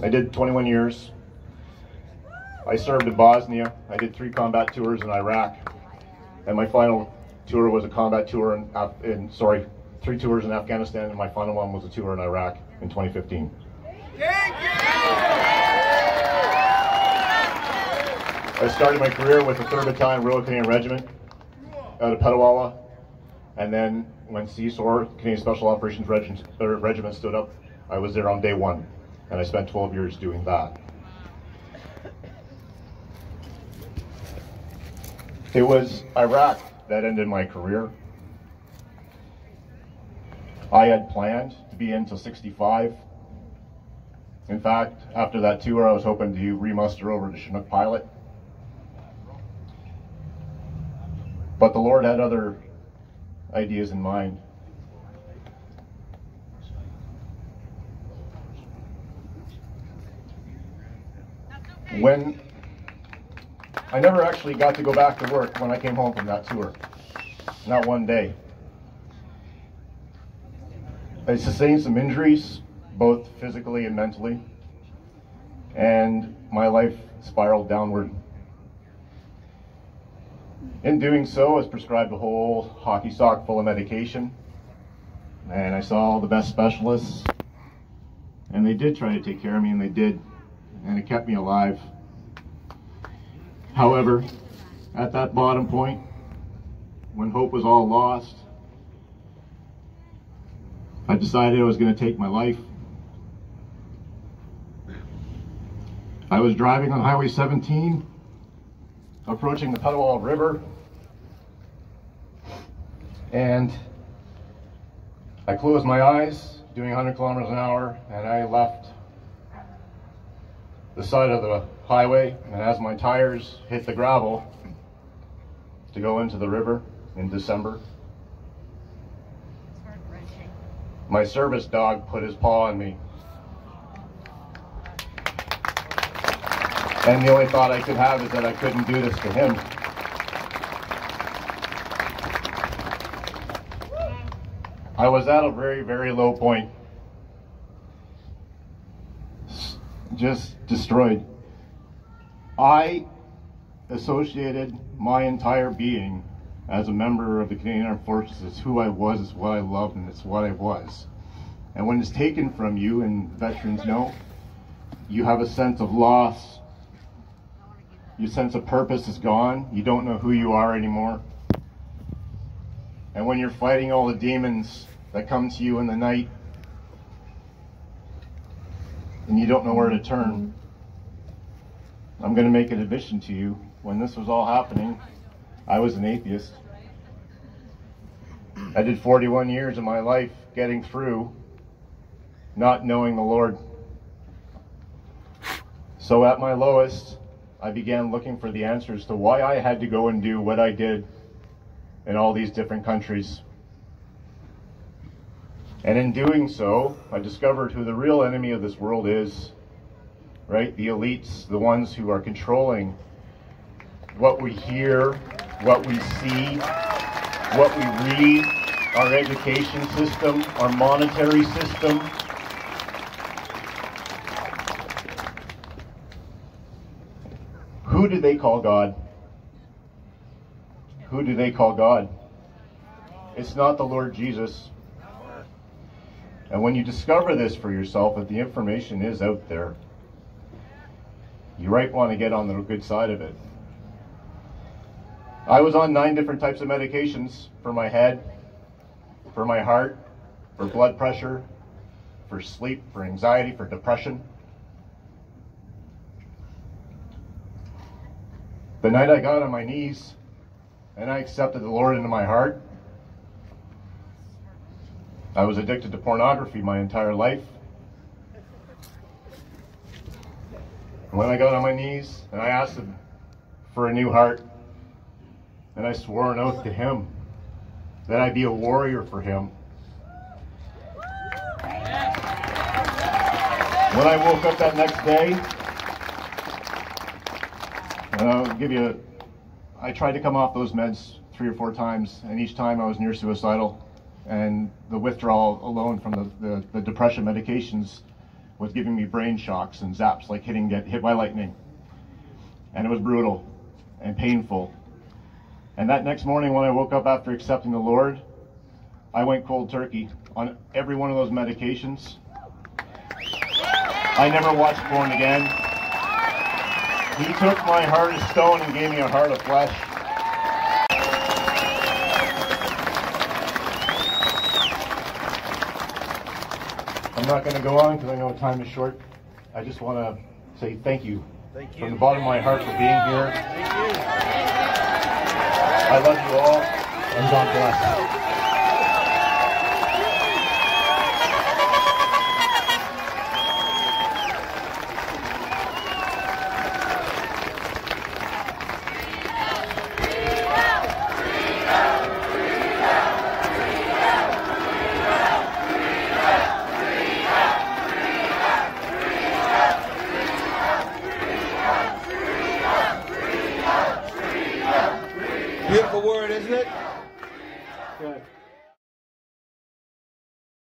I did 21 years. I served in Bosnia. I did 3 combat tours in Iraq. And my final tour was a combat tour in 3 tours in Afghanistan, and my final one was a tour in Iraq in 2015. I started my career with the 3rd Battalion Royal Canadian Regiment out of Petawawa, and then when CSOR, Canadian Special Operations Regiment stood up, I was there on day 1, and I spent 12 years doing that. It was Iraq that ended my career. I had planned to be in till 65. In fact, after that tour, I was hoping to remuster over to Chinook pilot. But the Lord had other ideas in mind. When I never actually got to go back to work when I came home from that tour, not one day. I sustained some injuries, both physically and mentally, and my life spiraled downward. In doing so, I was prescribed a whole hockey sock full of medication, and I saw all the best specialists, and they did try to take care of me, and they did, and it kept me alive. However, at that bottom point, when hope was all lost, I decided I was going to take my life. I was driving on Highway 17, approaching the Petawawa River, and I closed my eyes, doing 100 kilometers an hour, and I left the side of the highway, and as my tires hit the gravel to go into the river in December, my service dog put his paw on me. And the only thought I could have is that I couldn't do this to him. I was at a very, very low point. Just destroyed. I associated my entire being as a member of the Canadian Armed Forces as who I was, is what I loved, and it's what I was. And when it's taken from you, and veterans know, you have a sense of loss. Your sense of purpose is gone. You don't know who you are anymore. And when you're fighting all the demons that come to you in the night, and you don't know where to turn, I'm going to make an admission to you. When this was all happening, I was an atheist. I did 41 years of my life getting through, not knowing the Lord. So at my lowest, I began looking for the answers to why I had to go and do what I did in all these different countries. And in doing so, I discovered who the real enemy of this world is, right? The elites, the ones who are controlling what we hear, what we see, what we read, our education system, our monetary system. Who do they call God? Who do they call God? It's not the Lord Jesus. And when you discover this for yourself, that the information is out there, you might want to get on the good side of it. I was on 9 different types of medications for my head, for my heart, for blood pressure, for sleep, for anxiety, for depression. The night I got on my knees and I accepted the Lord into my heart, I was addicted to pornography my entire life. And when I got on my knees and I asked Him for a new heart, and I swore an oath to Him that I'd be a warrior for Him. When I woke up that next day, and I'll give you, I tried to come off those meds 3 or 4 times, and each time I was near suicidal. And the withdrawal alone from the depression medications was giving me brain shocks and zaps like get hit by lightning. And it was brutal and painful. And that next morning when I woke up after accepting the Lord, I went cold turkey on every one of those medications. I never watched Born Again. He took my heart of stone and gave me a heart of flesh. I'm not going to go on because I know time is short. I just want to say thank you. Thank you. From the bottom of my heart for being here. Thank you. I love you all, and God bless. Beautiful word, isn't it? Good.